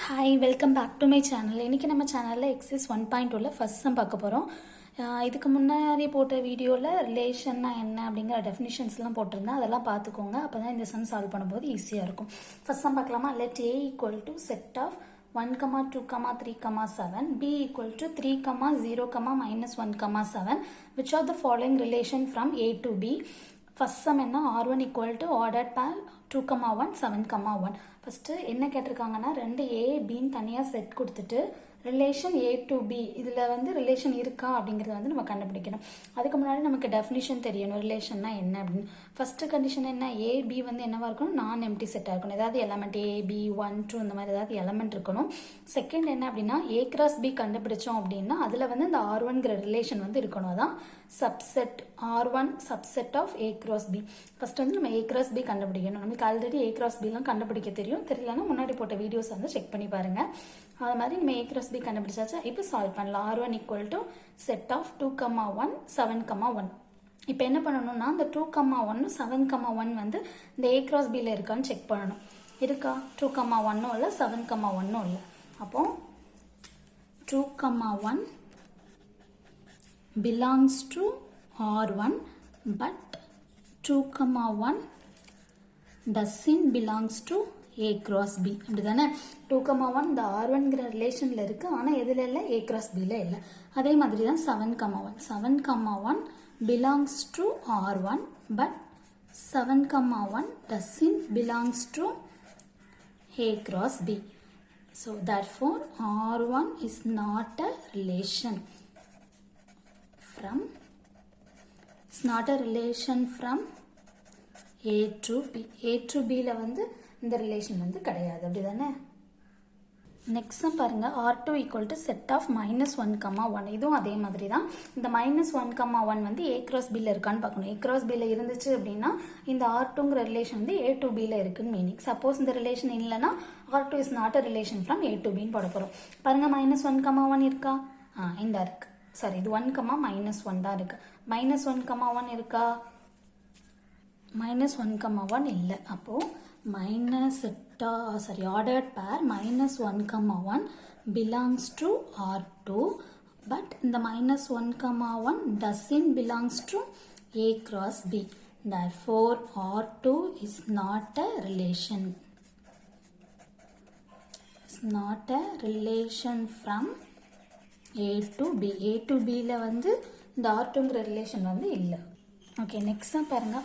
Hi, welcome back to my channel. இன்றைக்கி நம்ம சேனலில் எக்ஸைஸ் 1.2ல் ஃபர்ஸ்ட் சம் பார்க்க போகிறோம். இதுக்கு முன்னாடி போட்ட வீடியோவில் ரிலேஷன்னா என்ன அப்படிங்கிற டெஃபினிஷன்ஸ்லாம் போட்டிருந்தேன். அதெல்லாம் பார்த்துக்கோங்க. அப்போ தான் இந்த சம் சால்வ் பண்ணும்போது ஈஸியாக இருக்கும். ஃபர்ஸ்ட் சம் பார்க்கலாமா? Let A equal to set of 1, 2, 3, 7, B equal to 3, 0, -1, 7, which of the following relation from A to B? First sum என்ன? R1 equal to ordered pair 2, 1, 7, 1. First என்ன கேட்டிருக்காங்கன்னா, ரெண்டு A, Bன்னு தனியாக set கொடுத்துட்டு relation A to B இதில் வந்து relation இருக்கா அப்படிங்கிறத வந்து நம்ம கண்டுபிடிக்கணும். அதுக்கு முன்னாடி நமக்கு டெஃபினிஷன் தெரியணும் ரிலேஷன்னா என்ன அப்படின்னு. ஃபஸ்ட்டு கண்டிஷன் என்ன? A, B வந்து என்னவாக இருக்கணும்? நான் எம்டி செட்டாக இருக்கணும். ஏதாவது எலமெண்ட் A, B, 1, 2 இந்த மாதிரி ஏதாவது எலமெண்ட் இருக்கணும். செகண்ட் என்ன அப்படின்னா, A cross B கண்டுபிடிச்சோம் அப்படின்னா அதில் வந்து இந்த R1ங்கிற ரிலேஷன் வந்து இருக்கணும். அதான் subset R1 subset of A cross B. First வந்து நம்ம A cross B கண்டுபிடிக்கணும். நமக்கு ஆல்ரெடி A cross Bலாம் கண்டுபிடிக்க தெரியலன்னா முன்னாடி போட்ட வீடியோஸ் வந்து செக் பண்ணி பாருங்கள். அது மாதிரி நம்ம A cross B கண்டுபிடிச்சாச்சா? இப்போ சால்வ் பண்ணலாம். R1 equal to set of 2, 1, 7, 1. இப்போ என்ன பண்ணணும்னா, இந்த 2, 1, 7, 1 வந்து இந்த A cross Bல இருக்கான்னு செக் பண்ணணும். இருக்கா? 2, 1 இல்லை, 7, 1 இல்லை. அப்போ 2, 1 belongs to R1 but 2, 1 doesn't belongs to A cross B. அப்படி தானே? 2, 1 இந்த R1ங்கிற ரிலேஷனில் இருக்குது. ஆனால் எதில் இல்லை? A cross Bல இல்லை. அதே மாதிரி தான் 7, 1. 7, 1 belongs to R1 but 7, 1 doesn't belongs to A cross B. So therefore R1 is not a relation from A to B. A to Bல வந்து இந்த ரிலேஷன் வந்து கிடையாது. அப்படி தானே? நெக்ஸ்ட் பாருங்க, R2 equal to set of -1, 1. இதுவும் அதே மாதிரி தான். இந்த -1, 1 வந்து A cross Bல இருக்கான்னு பார்க்கணும். A cross Bல இருந்துச்சு அப்படின்னா இந்த R2ங்கிற ரிலேஷன் வந்து A to Bல இருக்குன்னு மீனிங். சப்போஸ் இந்த ரிலேஷன் இல்லைன்னா R2 is not a relation from A to Bன்னு போட போகிறோம். பாருங்க, -1, 1 இருக்கா? இந்த இருக்கு. சாரி, இது 1, -1 தான் இருக்கு. -1, 1 இருக்கா? -1, 1 இல்லை. அப்போது ordered pair -1, 1 belongs to R2 but இந்த -1, 1 doesn't belongs to A cross B. Therefore R2 is not a relation. It's not a relation from A to B. A to Bல வந்து இந்த R2ங்கிற ரிலேஷன் வந்து இல்லை. ஓகே, நெக்ஸ்ட் பாருங்க,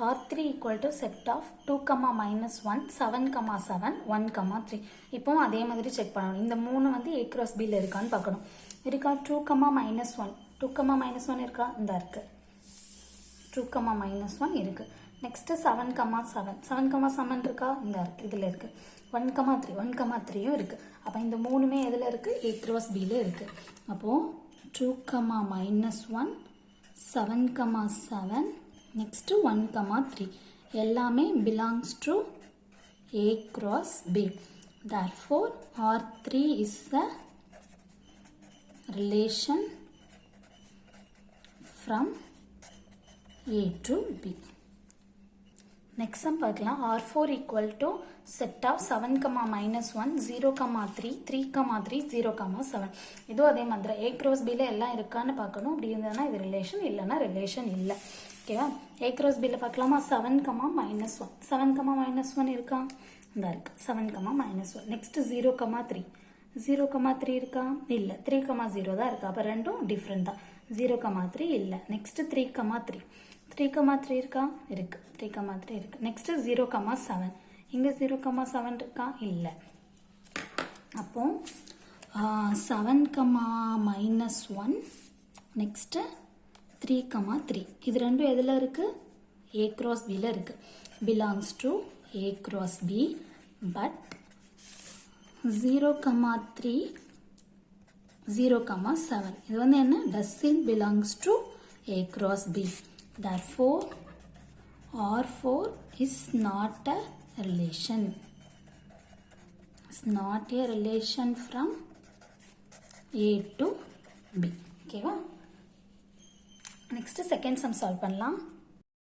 R3 equal to set of 2, -1, 7, 7, 1, 3. இப்போவும் அதே மாதிரி check பண்ணணும். இந்த 3 வந்து A cross Bல இருக்கான்னு பார்க்கணும். இருக்கா? 2, -1. 2, -1 இருக்கா? இந்த இருக்கு. 2, -1 இருக்கு. நெக்ஸ்ட் 7, 7. 7, 7 இருக்கா? இந்த இருக்கு. இதில் இருக்கு. 1, 3. 1, 3யும் இருக்கு. அப்போ இந்த 3மே எதில் இருக்கு? A cross Bல இருக்கு. அப்போது 2, -1, 7, 7, next 1, 3 எல்லாமே belongs to A cross B. Therefore R3 is the relation from A to B. Next sum பார்க்கலாம். R4 equal to set of 7, -1, 0, 3, 3, 3, 0, 7. இதுவும் அதே மாதிரி A cross Bல எல்லாம் இருக்கான்னு பார்க்கணும். அப்படி இருந்ததுன்னா இது ரிலேஷன், இல்லைன்னா ரிலேஷன் இல்லை. ஓகேவா? A cross Bல பார்க்கலாமா? 7, -1. 7, -1 இருக்கா? இந்த இருக்கு. 7, -1. நெக்ஸ்ட் 0, 3. 0, 3 இருக்கா? இல்லை. 3, 0 தான் இருக்கு. அப்போ ரெண்டும் டிஃப்ரெண்ட் தான். 0, 3 இல்லை. நெக்ஸ்ட் 3, 3. 3, 3 இருக்கா? இருக்கு. 3, 3 இருக்கு. நெக்ஸ்ட் 0, 7. இங்கே 0, 7 இருக்கா? இல்லை. அப்போ 7, -1 நெக்ஸ்ட்டு 3, 3. இது ரெண்டும் எதில் இருக்குது? A cross Bல இருக்குது. belongs to A cross B but 0, 3, 0, 7 இது வந்து என்ன? doesn't belongs to A cross B. Therefore R4 is not a relation. It's not a relation from A to B. ஓகேவா? நெக்ஸ்ட் செகண்ட் சம் சால்வ் பண்ணலாம்.